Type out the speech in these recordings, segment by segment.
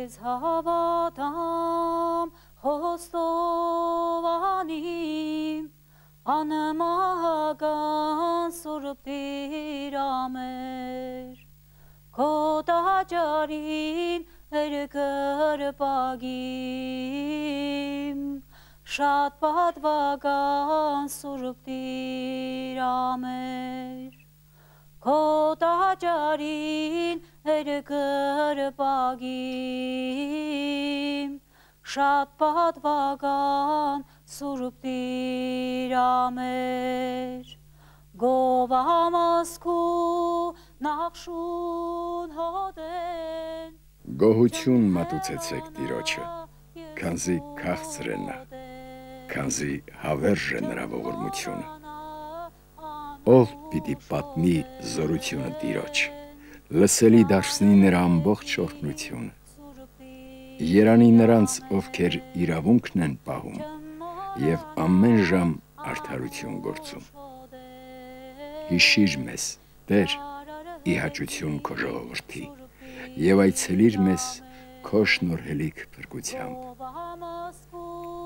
Քեզ հավատամ խոստովանիմ անմահական սուրբ Տիրամեր Քո տաճարին կրպագիմ շատ պատվական սուրբ Տիրամեր Քո տաճարին կրպագիմ շատ պատվական սուրբ Տիրամեր Գովամասկու նախշուն հոդեն Գոհություն մատուցեցեք Տիրոջը, քանզի քաղցր է նա, քանզի հավերժ է նրա ողորմությունը։ Ով պիտի պատմի զորությունը Տիրոջ, լսելի դարձնի նրա ամբողջ օրհնությունը։ Երանի նրանց, ովքեր իրավունքն են պահում եւ ամեն ժամ արդարություն գործում։ Հիշիր մեզ, Տեր, ի հաճություն քո ժողովրդի, եւ այցելիր մեզ քո շնորհելիք փրկությամբ։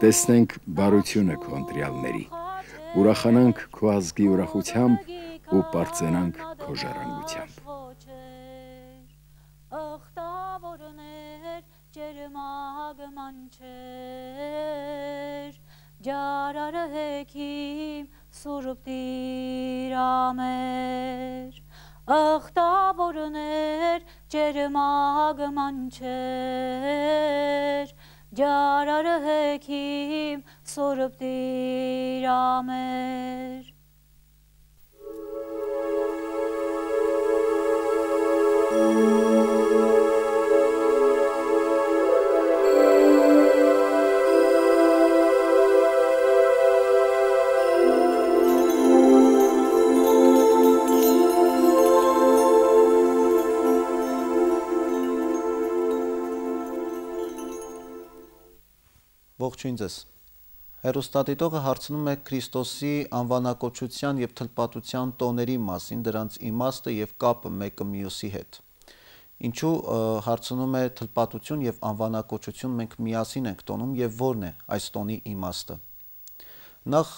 Տեսնենք բարությունը քո ընտրյալների, ուրախանանք քո ազգի ուրախությամբ ու պարծենանք քո ժառանգությամբ։ Ջարարհեքիմ սուրբ Տիրամեր ախտավորներ ջերմագման չեր ջարարհեքիմ սուրբ Տիրամեր Ողջույն ձեզ։ Հեռուստադիտողը հարցնում է Քրիստոսի անվանակոչության եւ թլպատության տոների մասին, դրանց իմաստը եւ կապը մեկը մյուսի հետ։ Ինչու հարցնում է թլպատություն եւ անվանակոչություն մենք միասին ենք տոնում եւ որն է այս տոնի իմաստը։ Նախ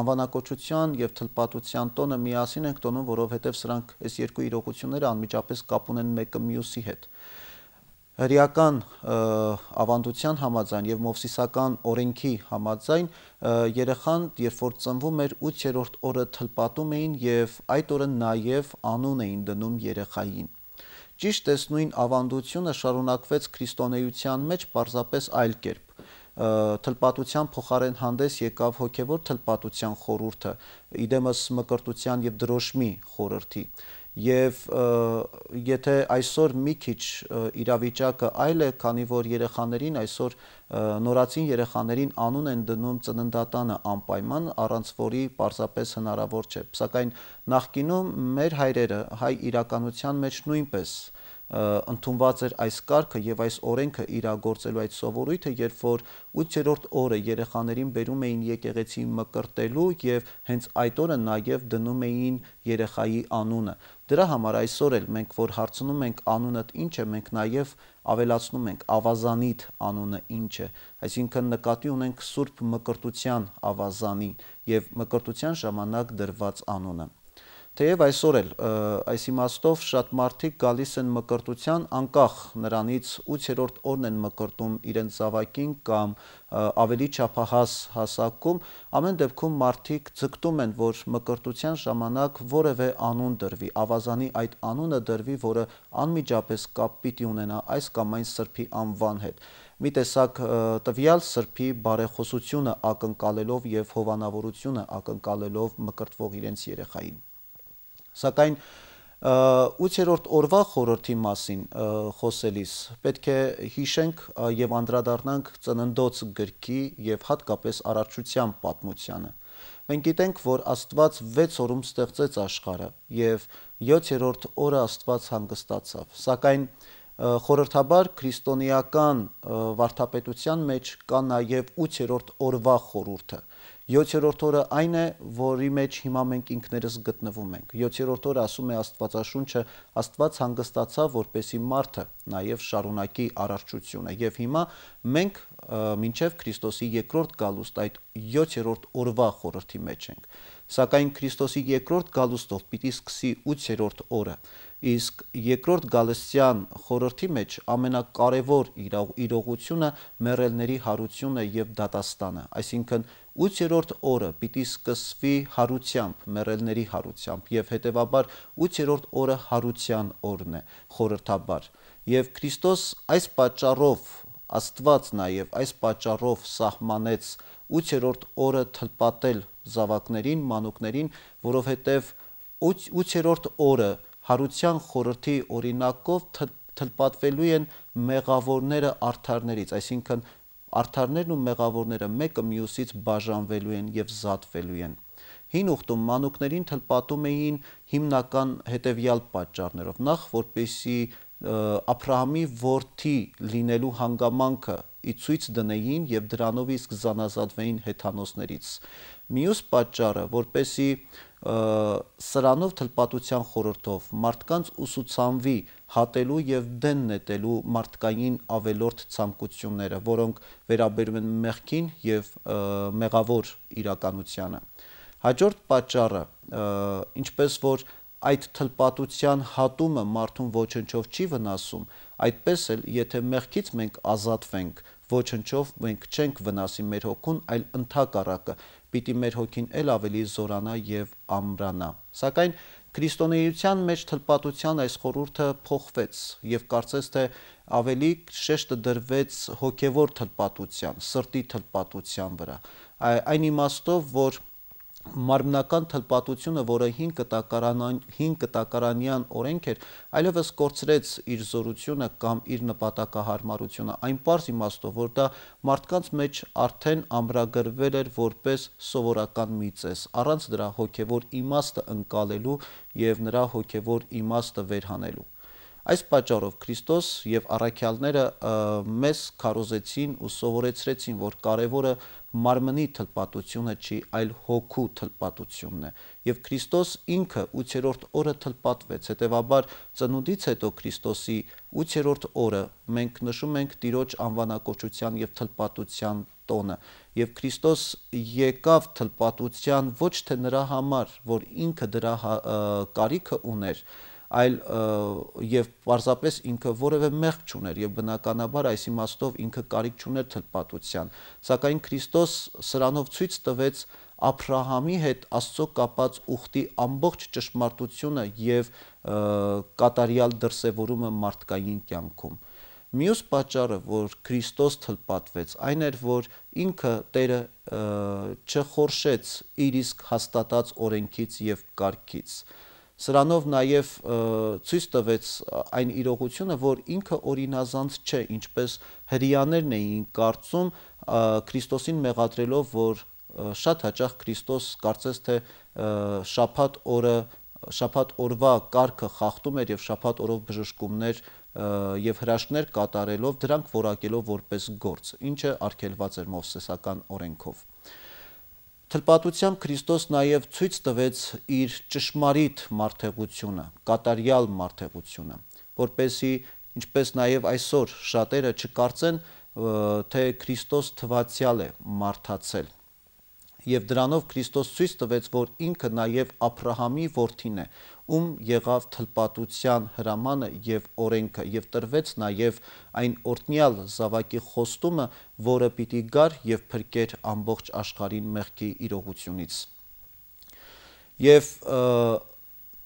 անվանակոչության եւ թլպատության տոնը միասին ենք տոնում, որովհետեւ սրանք այս երկու իրողությունները անմիջապես կապ ունեն մեկը մյուսի հետ։ Հրեական ավանդության համաձայն եւ մովսիսական օրենքի համաձայն երեխան, երբ որ ծնվում էր 8-րդ օրը թլպատում էին եւ այդ օրը նաեւ անուն էին դնում երեխային։ Ճիշտ այս նույն ավանդությունը շարունակվեց քրիստոնեության մեջ պարզապես այլ կերպ։ Թլպատության փոխարեն հանդես եկավ հոգեվոր թլպատության խորհուրդը, իդեմս մկրտության եւ դրոշմի խորհրդի։ Եվ եթե այսօր մի քիչ իրավիճակը այլ է, քանի որ երեխաներին այսօր նորածին երեխաներին անուն են դնում ծննդատանը անպայման, առանց որի պարզապես հնարավոր չէ։ Սակայն նախկինում մեր հայրերը հայ իրականության մեջ նույնպես ընդունված էր այս կարգը եւ այս օրենքը իրագործելու այդ սովորույթը, երբ որ 8-րդ օրը երեխաներին բերում էին եկեղեցի մկրտելու եւ հենց այդ օրը նաեւ դնում էին երեխայի անունը։ Դրա համար այսօր էլ մենք որ հարցնում ենք անունդ ինչ է, մենք նաեւ ավելացնում ենք ավազանիդ անունը ինչ է, այսինքն նկատի ունենք սուրբ մկրտության ավազանի եւ մկրտության ժամանակ դրված անունը։ Թեև այսօր էլ այս իմաստով շատ մարդիկ գալիս են մկրտության անկախ նրանից 8-րդ օրն են մկրտում իրենց զավակին կամ ավելի չափահաս հասակում, ամեն դեպքում մարդիկ ձգտում են, որ մկրտության ժամանակ որևէ անուն դրվի, ավազանի այդ անունը դրվի, որը անմիջապես կապ պիտի ունենա այս կամ այն սրբի անվան հետ։ Մի տեսակ տվյալ սրբի բարեխոսությունը ակնկալելով եւ հովանավորությունը ակնկալելով մկրտվող իրենց երեխային։ Սակայն 8-րդ օրվա խորհրդի մասին խոսելիս պետք է հիշենք եւ անդրադառնանք ծննդոց գրքի եւ հատկապես արարչության պատմությանը։ Մենք գիտենք, որ Աստված 6 օրում ստեղծեց աշխարհը եւ 7-րդ օրը Աստված հանգստացավ։ Սակայն խորհրդաբար քրիստոնեական վարդապետության մեջ կա նաեւ 8-րդ օրվա խորհուրդը։ 7-րդ օրը այն է, որի մեջ հիմա մենք ինքներս գտնվում ենք։ 7-րդ օրը ասում է Աստվածաշունչը, Աստված հանգստացավ, որպեսզի մարդը նաև շարունակի արարչությունը։ Եվ հիմա մենք մինչև Քրիստոսի երկրորդ գալուստ այդ 7-րդ օրվա խորհրդի մեջ ենք։ Սակայն Քրիստոսի երկրորդ գալուստով պիտի սկսի 8-րդ օրը, իսկ երկրորդ գալստյան խորհրդի մեջ ամենակարևոր իրողությունը մեռելների հարությունը եւ դատաստանը, այսինքն 8-րդ օրը պիտի սկսվի հարությամբ, մեռելների հարությամբ եւ հետեւաբար 8-րդ օրը հարության օրն է, խորհրդաբար։ Եվ Քրիստոս այս պատճառով Աստված նաև այս պատճառով սահմանեց 8-րդ օրը թլպատել զավակներին, մանուկներին, որովհետև 8-րդ օրը հարության խորհրդի օրինակով թլպատվելու են մեղավորները արդարներից, այսինքն արդարներն ու մեղավորները մեկը մյուսից բաժանվելու են եւ զատվելու են։ Հին ուխտում մանուկներին թլպատում էին հիմնական հետևյալ պատճառներով. նախ որպեսզի Աբրահամի որդի լինելու հանգամանքը ի ցույց դնեին եւ դրանով իսկ զանազատվեին հեթանոսներից։ Մյուս պատճառը, որպեսզի սրանով թլպատության խորհրդով մարդկանց ուսուցանվի հատելու եւ դեն նետելու մարդկային ավելորդ ցանկությունները, որոնք վերաբերում են մեղքին եւ մեղավոր իրականությանը։ Հաջորդ պատճառը, ինչպես որ այդ թլպատության հատումը մարդուն ոչնչով չի վնասում, այդպես էլ եթե մեղքից մենք ազատվենք, ոչնչով մենք չենք վնասի մեր հոգուն, այլ ընդհակառակը պիտի մեր հոգին էլ ավելի զորանա եւ ամրանա։ Սակայն քրիստոնեության մեջ թլպատության այս խորհուրդը փոխվեց եւ կարծես թե ավելի շեշտը դրվեց հոգեվոր թլպատության, սրտի թլպատության վրա։ Այն իմաստով, որ մարմնական թլպատությունը, որը 5 կտակարանյան օրենք էր, այլևս կորցրեց իր զորությունը կամ իր նպատակահարմարությունը, այն պարզ իմաստով, որ դա մարդկանց մեջ արդեն ամրագրվել էր որպես սովորական մի ծես, առանց դրա հոգևոր իմաստը ընկալելու եւ նրա հոգևոր իմաստը վերհանելու։ Այս պատճառով Քրիստոս եւ առաքյալները մեզ քարոզեցին ու սովորեցրեցին, որ կարևորը մարմնի թլպատությունը չի, այլ հոգու թլպատությունն է։ Եվ Քրիստոս ինքը 8-րդ օրը թլպատվեց, հետեւաբար ծնունդից հետո Քրիստոսի 8-րդ օրը մենք նշում ենք Տիրոջ անվանակոչության եւ թլպատության տոնը։ Եվ Քրիստոս եկավ թլպատության ոչ թե նրա համար, որ ինքը դրա կարիքը ուներ, այլ եւ պարզապես ինքը որևէ մեղք չուներ եւ բնականաբար այս իմաստով ինքը կարիք չուներ թլպատության, սակայն Քրիստոս սրանով ցույց տվեց Աբրահամի հետ Աստծո կապած ուխտի ամբողջ ճշմարտությունը եւ կատարյալ դրսեւորումը մարդկային կյանքում։ Մյուս պատճառը, որ Քրիստոս թլպատվեց, այն էր, որ ինքը Տերը չխորշեց իր իսկ հաստատած օրենքից եւ կարգից։ Սրանով նաև ցույց տվեց այն իրողությունը, որ ինքը օրինազանց չէ, ինչպես հրեաներն էին կարծում Քրիստոսին մեղադրելով, որ շատ հաճախ Քրիստոս կարծես թե շաբաթ օրվա կարգը խախտում էր եւ շաբաթ օրով բժշկումներ եւ հրաշքներ կատարելով դրանք որակելով որպես գործ, ինչը արգելված էր Մովսեսական օրենքով։ Թլպատությամբ Քրիստոս նաև ցույց տվեց իր ճշմարիտ մարդեղությունը, կատարյալ մարդեղությունը, որպեսզի ինչպես նաև այսօր շատերը չկարծեն, թե Քրիստոս թվացյալ է մարդացել։ Եվ դրանով Քրիստոս ցույց տվեց, որ ինքը նաև Աբրահամի որդին է, ում եղավ թլպատության հրամանը եւ օրենքը եւ տրվեց նաև այն օրհնյալ զավակի խոստումը, որը պիտի գար եւ փրկեր ամբողջ աշխարհին մեղքի իրողությունից։ Եվ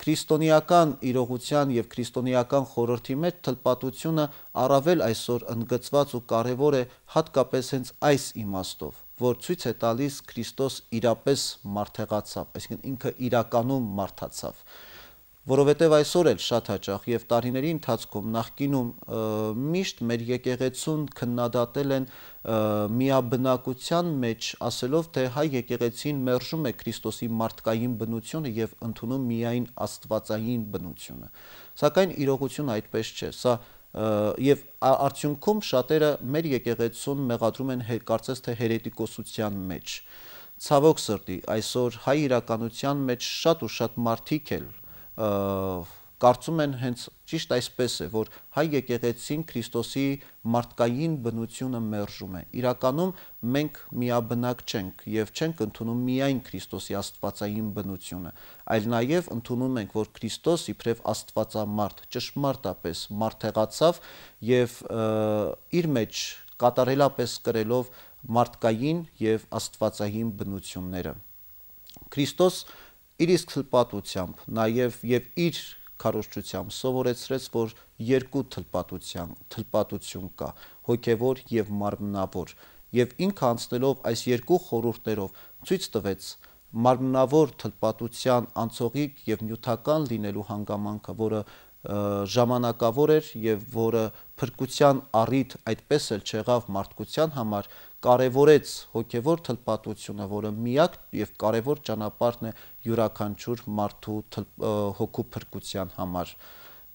քրիստոնեական իրողության եւ քրիստոնեական խորհրդի մեջ թլպատությունը առավել այսօր ընդգծված ու կարեւոր է հատկապես հենց այս իմաստով, որ ցույց է տալիս Քրիստոս իրապես մարդեղացավ, այսինքն ինքը իրականում մարդացավ։ Որովհետև այսօր էլ շատ հաճախ եւ տարիների ընթացքում նախկինում միշտ մեր եկեղեցուն քննադատել են միաբնակության մեջ, ասելով, թե հայ եկեղեցին մերժում է Քրիստոսի մարդկային բնությունը եւ ընդունում միայն աստվածային բնությունը։ Սակայն իրողությունը այդպես չէ։ Սա եւ արդյունքում շատերը մեր եկեղեցուն մեղադրում են կարծես թե հերետիկոսության մեջ։ ցավոք սրտի այսօր հայ իրականության մեջ շատ ու շատ մարդիկ էլ կարծում են հենց ճիշտ այսպես է, որ հայ եկեղեցին Քրիստոսի մարդկային բնությունը մերժում է։ Իրականում մենք միաբնակ չենք եւ չենք ընդունում միայն Քրիստոսի աստվածային բնությունը, այլ նաեւ ընդունում ենք, որ Քրիստոս իբրև աստվածամարդ, ճշմարտապես մարդեղացավ եւ իր մեջ կատարելապես կրելով մարդկային եւ աստվածային բնությունները։ Քրիստոս իր իսկ թլպատությամբ նաեւ եւ իր քարոզչությամբ սովորեցրեց, որ երկու թլպատություն կա՝ հոգևոր եւ մարմնավոր, եւ ինքը անցնելով այս երկու խորհուրդներով ցույց տվեց մարմնավոր թլպատության անցողիկ եւ նյութական լինելու հանգամանքը, որը ժամանակավոր էր եւ որը փրկության առիթ այդպես էլ չեղավ մարդկության համար, կարևորեց հոգևոր թլպատությունը, որը միակ եւ կարևոր ճանապարհն է յուրաքանչյուր մարդու հոգու փրկության համար։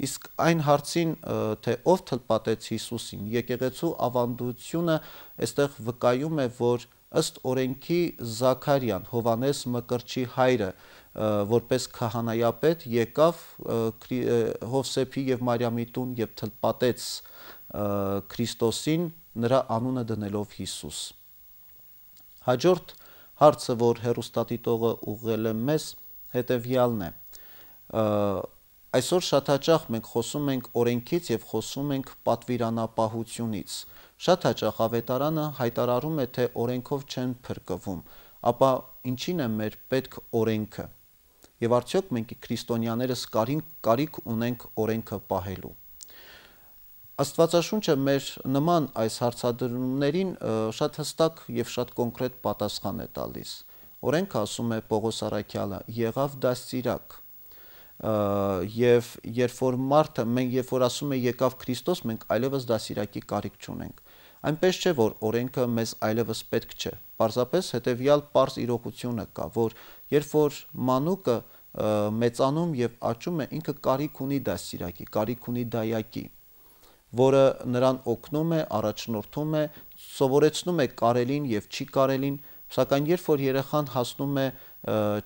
Իսկ այն հարցին, թե ով թլպատեց Հիսուսին, եկեղեցու ավանդությունը այստեղ վկայում է, որ ըստ օրենքի Զաքարիան, Հովանես Մկրտչի հայրը, որպես քահանայապետ եկավ Հովսեփի եւ Մարիամի տուն եւ թլպատեց Քրիստոսին, նրա անունը դնելով Հիսուս։ Հաջորդ հարցը, որ հեռուստադիտողը ուղղել է մեզ, հետեւյալն է. այսօր շատ հաճախ մենք խոսում ենք օրենքից եւ խոսում ենք պատվիրանապահությունից։ Շատ հաճախ ավետարանը հայտարարում է, թե օրենքով չեն փրկվում, ապա ինչին է մեր պետք օրենքը։ Եվ արդյոք մենք քրիստոնյաներս կարիք ունենք օրենքը պահելու։ Աստվածաշունչը մեր նման այս հարցադրումներին շատ հստակ եւ շատ կոնկրետ պատասխան է տալիս։ Օրենքը, ասում է Պողոս առաքյալը, եղավ դաստիարակ։ Եվ երբ որ ասում է եկավ Քրիստոս, մենք այլևս դաստիարակի կարիք չունենք։ Այնպես չէ, որ օրենքը մեզ այլևս պետք չէ։ Պարզապես հետեւյալ պարզ իրողությունը կա, որ երբ որ մանուկը մեծանում եւ աճում է, ինքը կարիք ունի դաստիարակի, կարիք ունի դայակի, որը նրան օգնում է, առաջնորդում է, սովորեցնում է կարելին եւ չի կարելին, սակայն երբ որ երեխան հասնում է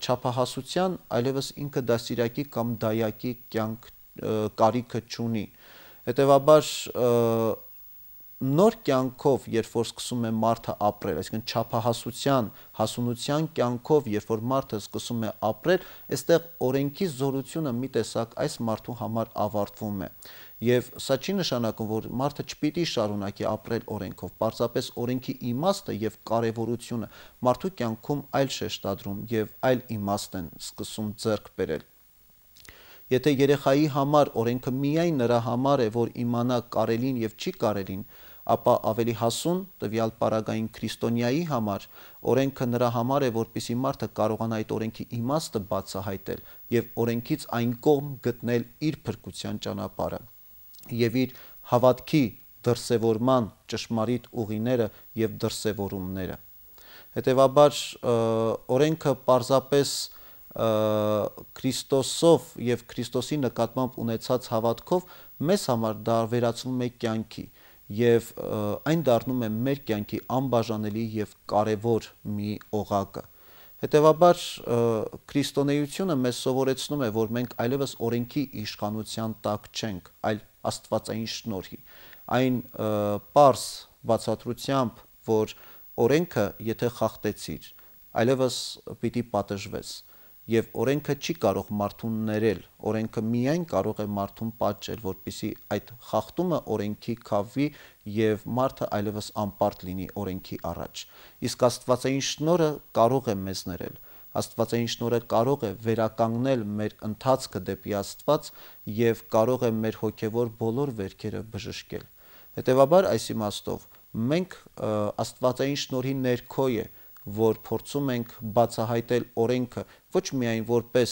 չափահասության, այլևս ինքը դաստիարակի կամ դայակի կյանք կարիքը չունի։ Հետևաբար նոր կյանքով, երբ որ սկսում է մարդը ապրել, այսինքն չափահասության, հասունության կյանքով, երբ որ մարդը սկսում է ապրել, այստեղ օրենքի զորությունը մի տեսակ այս մարդու համար ավարտվում է։ Եվ սա չի նշանակում, որ մարդը չպիտի շարունակի ապրել օրենքով, պարզապես օրենքի իմաստը եւ կարեւորությունը մարդու կյանքում այլ շեշտադրում եւ այլ իմաստ են սկսում ձեռք բերել։ Եթե երեխայի համար օրենքը միայն նրա համար է, որ իմանա կարելին եւ չի կարելին, ապա ավելի հասուն տվյալ պարագային քրիստոնյայի համար օրենքը նրա համար է, որպեսզի մարդը կարողանա այդ օրենքի իմաստը բացահայտել եւ օրենքից այն կողմ գտնել իր փրկության ճանապարհը եւ իր հավատքի դրսևորման ճշմարիտ ուղիները եւ դրսևորումները։ Հետևաբար օրենքը պարզապես Քրիստոսով եւ Քրիստոսի նկատմամբ ունեցած հավատքով մեզ համար վերածվում է կյանքի եւ այն դառնում է մեր կյանքի անբաժանելի եւ կարեւոր մի օղակը։ Հետևաբար քրիստոնեությունը մեզ սովորեցնում է, որ մենք այլևս օրենքի իշխանության տակ չենք, այլ աստվածային շնորհի։ Այն պարզ բացատրությամբ, որ օրենքը եթե խախտեցիր, այլևս պիտի պատժվես, եւ օրենքը չի կարող մարդուն ներել, օրենքը միայն կարող է մարդուն պատժել, որպեսզի այդ խախտումը օրենքի քավվի եւ մարդը այլևս անպարտ լինի օրենքի առաջ։ Իսկ աստվածային շնորհը կարող է մեզ ներել։ Աստվածային շնորհը կարող է վերականգնել մեր ընթացքը դեպի Աստված եւ կարող է մեր հոգեվոր բոլոր վերքերը բժշկել։ Հետևաբար այս իմաստով մենք աստվածային շնորհի ներքո է, որ փորձում ենք բացահայտել օրենքը ոչ միայն որպես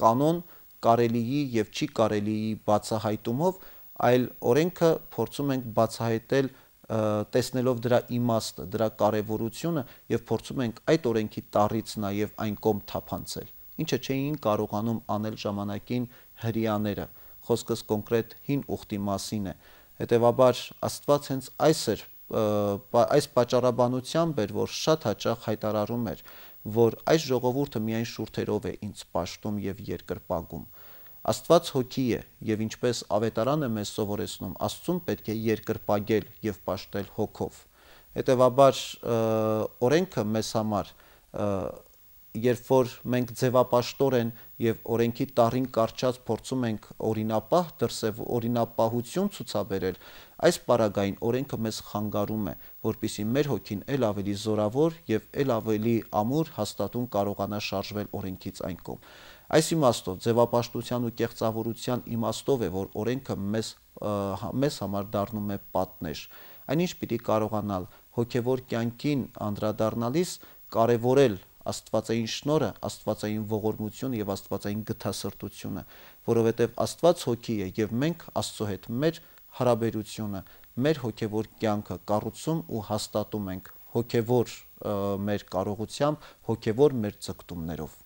կանոն կարելիի եւ չի կարելիի բացահայտումով, այլ օրենքը փորձում ենք բացահայտել տեսնելով դրա իմաստը, դրա կարևորությունը եւ փորձում ենք այդ օրենքի տառից նաեւ այն կողմ թափանցել, ինչը չէին կարողանում անել ժամանակին հրեաները։ Խոսքս կոնկրետ հին ուխտի մասին է։ Հետևաբար Աստված հենց այս պատճառաբանությամբ էր, որ շատ հաճախ հայտարարում էր, որ այս ժողովուրդը միայն շուրթերով է ինձ պաշտում եւ երկրպագում։ Աստված հոգի է եւ ինչպես ավետարանը մեզ սովորեցնում, Աստծուն պետք է երկրպագել եւ պաշտել հոգով։ Հետևաբար օրենքը մեզ համար երբ որ մենք ձևապաշտորեն եւ օրենքի տառին կարճած փորձում ենք օրինապահ դրսեւ օրինապահություն ցուցաբերել, այս պարագային օրենքը մեզ խանգարում է, որպեսզի մեր հոգին ել ավելի զորավոր եւ ել ավելի ամուր հաստատուն կարողանա շարժվել օրենքից այն կողմ։ Այս իմաստով ձևապաշտության ու կեղծավորության իմաստով է, որ օրենքը մեզ համար դառնում է պատնեշ։ Այնինչ պիտի կարողանալ հոգեվոր կյանքին անդրադառնալիս կարևորել Աստվածային շնորհը, Աստվածային ողորմությունը եւ Աստվածային գթասրտությունը, որովհետեւ Աստված հոգի է եւ մենք Աստծո հետ մեր հարաբերությունը, մեր հոգեվոր կյանքը կառուցում ու հաստատում ենք հոգեվոր մեր կարողությամբ, հոգեվոր մեր ցկտումներով։